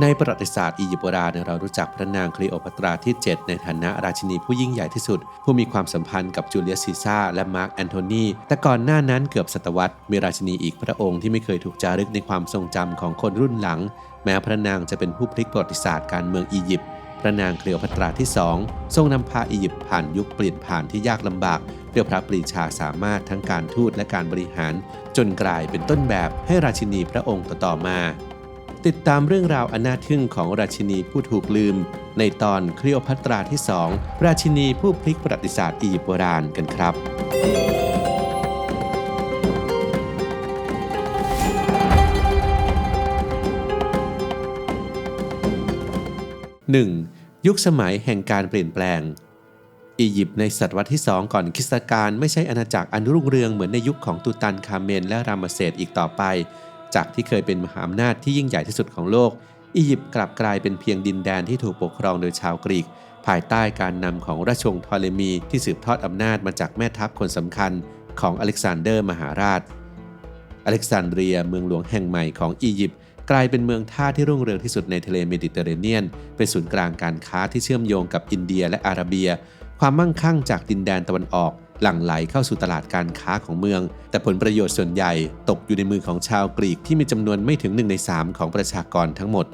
ในประวัติศาสตร์อียิปต์โบราณเรารู้จักพระนางคลีโอพัตราที่ 7 ในฐานะราชินีผู้ยิ่งใหญ่ที่สุดผู้มีความสัมพันธ์กับจูเลียสซีซ่าร์และมาร์กแอนโทนีแต่ก่อนหน้านั้นเกือบศตวรรษมีราชินีอีกพระองค์ที่ไม่เคยถูกจารึกในความทรงจำของคนรุ่นหลังแม้พระนางจะเป็นผู้พลิกประวัติศาสตร์การเมืองอียิปต์พระนางคลีโอพัตราที่ 2ทรงนำพาอียิปต์ผ่านยุคเปลี่ยนผ่านที่ยากลำบากด้วยพระปรีชาสามารถทั้งการทูตและการบริหารจนกลายเป็นต้นแบบให้ราชินีพระองค์ต่อมาติดตามเรื่องราวอันน่าทึ่งของราชินีผู้ถูกลืมในตอนคลีโอพัตราที่ 2ราชินีผู้พลิกประวัติศาสตร์อียิปต์โบราณกันครับ 1. ยุคสมัยแห่งการเปลี่ยนแปลงอียิปต์ในศตวรรษที่ 2 ก่อนคริสตกาลไม่ใช่อาณาจักรอันรุ่งเรืองเหมือนในยุคของตูตันคาเมนและรามเสสอีกต่อไปจากที่เคยเป็นมหาอำนาจที่ยิ่งใหญ่ที่สุดของโลกอียิปต์กลับกลายเป็นเพียงดินแดนที่ถูกปกครองโดยชาวกรีกภายใต้การนำของราชวงศ์ทอเลมีที่สืบทอดอำนาจมาจากแม่ทัพคนสำคัญของอเล็กซานเดอร์มหาราชอเล็กซานเดรียเมืองหลวงแห่งใหม่ของอียิปต์กลายเป็นเมืองท่าที่รุ่งเรืองที่สุดในทะเลเมดิเตอร์เรเนียนเป็นศูนย์กลางการค้าที่เชื่อมโยงกับอินเดียและอาระเบียความมั่งคั่งจากดินแดนตะวันออกหลั่งไหลเข้าสู่ตลาดการค้าของเมืองแต่ผลประโยชน์ส่วนใหญ่ตกอยู่ในมือของชาวกรีกที่มีจำนวนไม่ถึง1 ใน 3ของประชากรทั้งหมด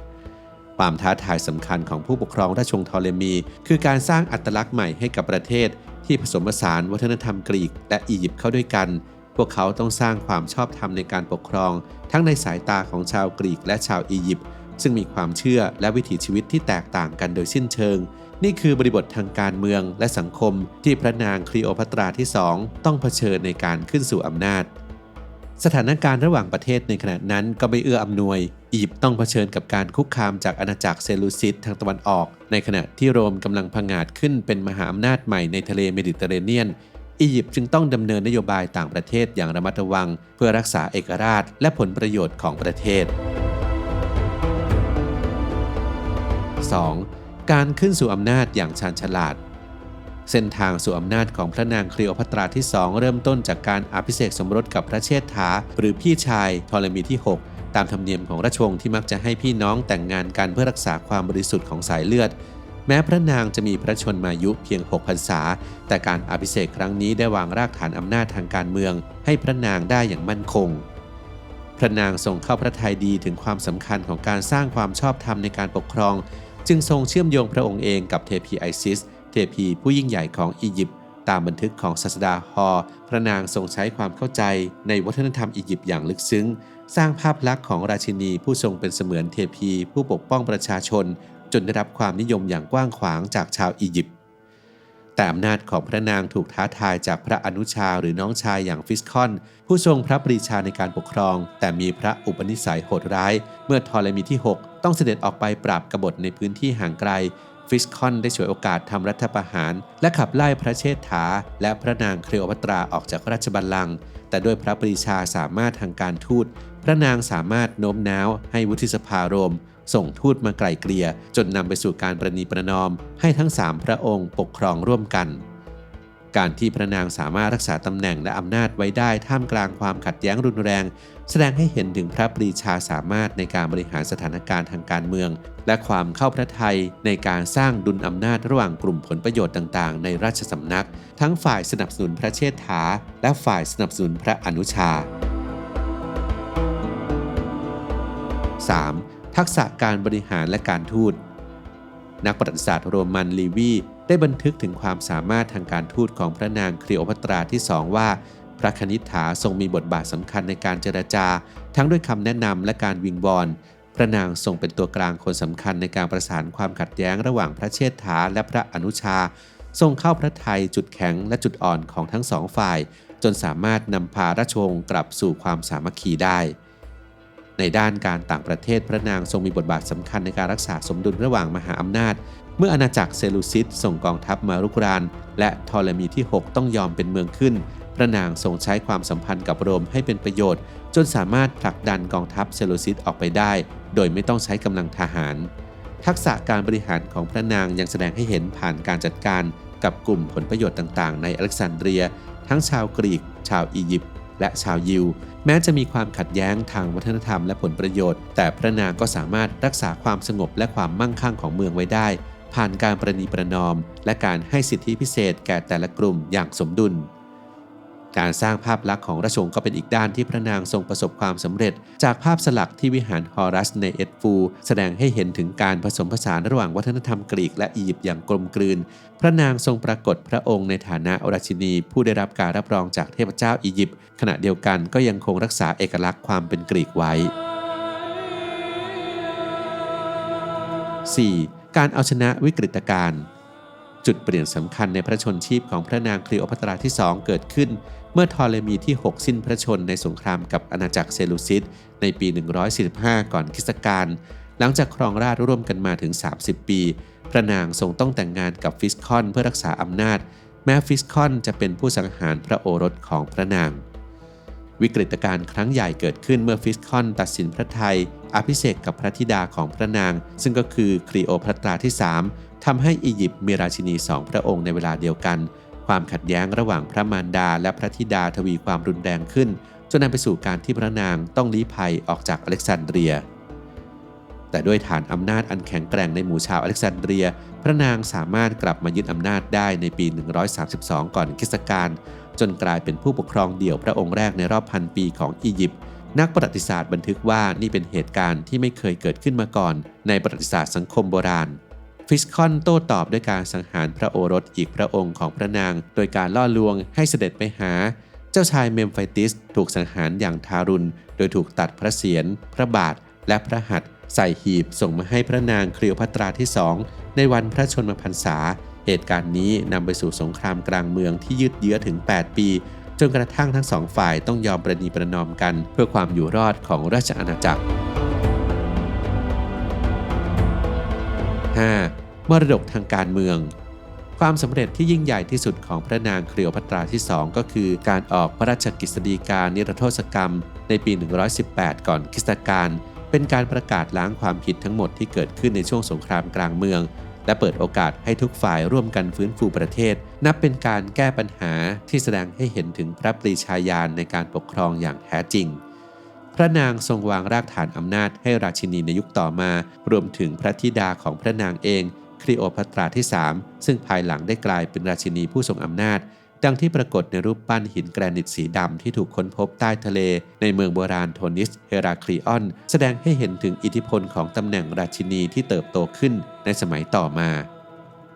ความท้าทายสำคัญของผู้ปกครองราชวงศ์ทอเลมีคือการสร้างอัตลักษณ์ใหม่ให้กับประเทศที่ผสมผสานวัฒนธรรมกรีกและอียิปต์เข้าด้วยกันพวกเขาต้องสร้างความชอบธรรมในการปกครองทั้งในสายตาของชาวกรีกและชาวอียิปต์ซึ่งมีความเชื่อและวิถีชีวิตที่แตกต่างกันโดยสิ้นเชิงนี่คือบริบททางการเมืองและสังคมที่พระนางคลีโอพัตราที่ 2ต้องเผชิญในการขึ้นสู่อำนาจสถานการณ์ระหว่างประเทศในขณะนั้นก็ไม่เอื้ออำนวยอียิปต์ต้องเผชิญกับการคุกคามจากอาณาจักรเซลูซิดทางตะวันออกในขณะที่โรมกำลังผงาดขึ้นเป็นมหาอำนาจใหม่ในทะเลเมดิเตอร์เรเนียนอียิปต์จึงต้องดำเนินนโยบายต่างประเทศอย่างระมัดระวังเพื่อรักษาเอกราชและผลประโยชน์ของประเทศ 2. การขึ้นสู่อำนาจอย่างชาญฉลาดเส้นทางสู่อำนาจของพระนางคลีโอพัตราที่ 2เริ่มต้นจากการอภิเษกสมรสกับพระเชษฐาหรือพี่ชายทอเลมีที่ 6ตามธรรมเนียมของราชวงศ์ที่มักจะให้พี่น้องแต่งงานกันเพื่อรักษาความบริสุทธิ์ของสายเลือดแม้พระนางจะมีพระชนมายุเพียง6 พรรษาแต่การอภิเษกครั้งนี้ได้วางรากฐานอำนาจทางการเมืองให้พระนางได้อย่างมั่นคงพระนางทรงเข้าพระทัยดีถึงความสำคัญของการสร้างความชอบธรรมในการปกครองจึงทรงเชื่อมโยงพระองค์เองกับเทพีไอซิสเทพีผู้ยิ่งใหญ่ของอียิปต์ตามบันทึกของศาสดาฮอพระนางทรงใช้ความเข้าใจในวัฒนธรรมอียิปต์อย่างลึกซึ้งสร้างภาพลักษณ์ของราชินีผู้ทรงเป็นเสมือนเทพีผู้ปกป้องประชาชนจนได้รับความนิยมอย่างกว้างขวางจากชาวอียิปต์แต่อำนาจของพระนางถูกท้าทายจากพระอนุชาหรือน้องชายอย่างฟิสคอนผู้ทรงพระปรีชาในการปกครองแต่มีพระอุปนิสัยโหดร้ายเมื่อทอเลมีที่ 6ต้องเสด็จออกไปปราบกบฏในพื้นที่ห่างไกลฟิสคอนได้ฉวยโอกาสทำรัฐประหารและขับไล่พระเชษฐาและพระนางคลีโอพัตราออกจากราชบัลลังก์แต่ด้วยพระปรีชาสามารถทางการทูตพระนางสามารถโน้มน้าวให้วุฒิสภาโรมส่งทูตมาไกล่เกลี่ยจนนำไปสู่การประนีประนอมให้ทั้ง3พระองค์ปกครองร่วมกันการที่พระนางสามารถรักษาตำแหน่งและอำนาจไว้ได้ท่ามกลางความขัดแย้งรุนแรงแสดงให้เห็นถึงพระปรีชาสามารถในการบริหารสถานการณ์ทางการเมืองและความเข้าพระทัยในการสร้างดุลอำนาจระหว่างกลุ่มผลประโยชน์ต่างๆในราชสำนักทั้งฝ่ายสนับสนุนพระเชษฐาและฝ่ายสนับสนุนพระอนุชา 3. ทักษะการบริหารและการทูตนักประวัติศาสตร์โรมันลีวีได้บันทึกถึงความสามารถทางการทูตของพระนางคลีโอพัตราที่ 2ว่าพระคณิษฐาทรงมีบทบาทสำคัญในการเจรจาทั้งด้วยคำแนะนำและการวิงวอนพระนางทรงเป็นตัวกลางคนสำคัญในการประสานความขัดแย้งระหว่างพระเชษฐาและพระอนุชาทรงเข้าพระทัยจุดแข็งและจุดอ่อนของทั้งสองฝ่ายจนสามารถนำพาราชวงศ์กลับสู่ความสามัคคีได้ในด้านการต่างประเทศพระนางทรงมีบทบาทสำคัญในการรักษาสมดุลระหว่างมหาอำนาจเมื่ออาณาจักรเซลูซิดส่งกองทัพมารุกรานและทอเลมีที่ 6ต้องยอมเป็นเมืองขึ้นพระนางทรงใช้ความสัมพันธ์กับโรมให้เป็นประโยชน์จนสามารถผลักดันกองทัพเซลูซิดออกไปได้โดยไม่ต้องใช้กำลังทหารทักษะการบริหารของพระนางยังแสดงให้เห็นผ่านการจัดการกับกลุ่มผลประโยชน์ต่างๆในอเล็กซานเดรียทั้งชาวกรีกชาวอียิปต์และชาวยิว แม้จะมีความขัดแย้งทางวัฒนธรรมและผลประโยชน์แต่พระนางก็สามารถรักษาความสงบและความมั่งคั่งของเมืองไว้ได้ผ่านการประนีประนอมและการให้สิทธิพิเศษแก่แต่ละกลุ่มอย่างสมดุลการสร้างภาพลักษณ์ของราชวงศ์ก็เป็นอีกด้านที่พระนางทรงประสบความสำเร็จจากภาพสลักที่วิหารฮอรัสในเอ็ดฟูแสดงให้เห็นถึงการผสมผสานระหว่างวัฒนธรรมกรีกและอียิปต์อย่างกลมกลืนพระนางทรงปรากฏพระองค์ในฐานะราชินีผู้ได้รับการรับรองจากเทพเจ้าอียิปต์ขณะเดียวกันก็ยังคงรักษาเอกลักษณ์ความเป็นกรีกไว้ 4. การเอาชนะวิกฤตการณ์จุดเปลี่ยนสำคัญในพระชนชีพของพระนางคลีโอพัตราที่2เกิดขึ้นเมื่อทอเลมีที่6สิ้นพระชนในสงครามกับอาณาจักรเซลูซิดในปี145ก่อนคริสตกาลหลังจากครองราชย์ร่วมกันมาถึง30ปีพระนางทรงต้องแต่งงานกับฟิสคอนเพื่อรักษาอำนาจแม้ฟิสคอนจะเป็นผู้สังหารพระโอรสของพระนางวิกฤตการณ์ครั้งใหญ่เกิดขึ้นเมื่อฟิสคอนตัดสินพระทัยอภิเษกกับพระธิดาของพระนางซึ่งก็คือคลีโอพัตราที่3ทำให้อียิปต์มีราชินี2พระองค์ในเวลาเดียวกันความขัดแย้งระหว่างพระมารดาและพระธิดาทวีความรุนแรงขึ้นจนนำไปสู่การที่พระนางต้องลี้ภัยออกจากอเล็กซานเดรียแต่ด้วยฐานอำนาจอันแข็งแกร่งในหมู่ชาวอเล็กซานเดรียพระนางสามารถกลับมายึดอำนาจได้ในปี132ก่อนคริสตกาลจนกลายเป็นผู้ปกครองเดี่ยวพระองค์แรกในรอบ1,000 ปีของอียิปต์นักประวัติศาสตร์บันทึกว่านี่เป็นเหตุการณ์ที่ไม่เคยเกิดขึ้นมาก่อนในประวัติศาสตร์สังคมโบราณฟิสคอนโต้ตอบด้วยการสังหารพระโอรสอีกพระองค์ของพระนางโดยการล่อลวงให้เสด็จไปหาเจ้าชายเมมไฟติสถูกสังหารอย่างทารุณโดยถูกตัดพระเศียรพระบาทและพระหัตถ์ใส่หีบส่งมาให้พระนางคลีโอพัตราที่2ในวันพระชนมพรรษาเหตุการณ์นี้นำไปสู่สงครามกลางเมืองที่ยืดเยื้อถึง8ปีจนกระทั่งทั้ง2ฝ่ายต้องยอมประนีประนอมกันเพื่อความอยู่รอดของราชอาณาจักร 5. มรดกทางการเมืองความสำเร็จที่ยิ่งใหญ่ที่สุดของพระนางคลีโอพัตราที่2ก็คือการออกพระราชกฤษฎีกานิรโทษกรรมในปี118ก่อนคริสตกาลเป็นการประกาศล้างความผิดทั้งหมดที่เกิดขึ้นในช่วงสงครามกลางเมืองและเปิดโอกาสให้ทุกฝ่ายร่วมกันฟื้นฟูประเทศนับเป็นการแก้ปัญหาที่แสดงให้เห็นถึงพระปรีชาญาณในการปกครองอย่างแท้จริงพระนางทรงวางรากฐานอำนาจให้ราชินีในยุคต่อมารวมถึงพระธิดาของพระนางเองคลีโอพัตราที่3ซึ่งภายหลังได้กลายเป็นราชินีผู้ทรงอำนาจดังที่ปรากฏในรูปปั้นหินแกรนิตสีดำที่ถูกค้นพบใต้ทะเลในเมืองโบราณโทนิสเฮราคลีออนแสดงให้เห็นถึงอิทธิพลของตำแหน่งราชินีที่เติบโตขึ้นในสมัยต่อมา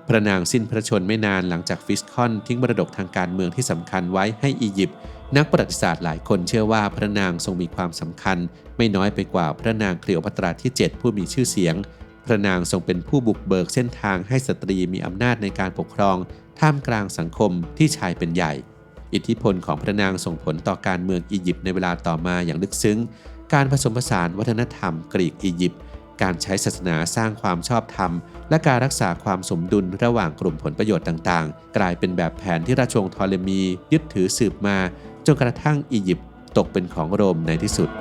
พระนางสิ้นพระชนไม่นานหลังจากฟิสคอนทิ้งมรดกทางการเมืองที่สำคัญไว้ให้อียิปต์นักประวัติศาสตร์หลายคนเชื่อว่าพระนางทรงมีความสำคัญไม่น้อยไปกว่าพระนางคลีโอพัตราที่7ผู้มีชื่อเสียงพระนางทรงเป็นผู้บุกเบิกเส้นทางให้สตรีมีอำนาจในการปกครองท่ามกลางสังคมที่ชายเป็นใหญ่อิทธิพลของพระนางส่งผลต่อการเมืองอียิปต์ในเวลาต่อมาอย่างลึกซึ้งการผสมผสานวัฒนธรรมกรีกอียิปต์การใช้ศาสนาสร้างความชอบธรรมและการรักษาความสมดุลระหว่างกลุ่มผลประโยชน์ต่างๆกลายเป็นแบบแผนที่ราชวงศ์ทอเลมียึดถือสืบมาจนกระทั่งอียิปต์ตกเป็นของโรมในที่สุด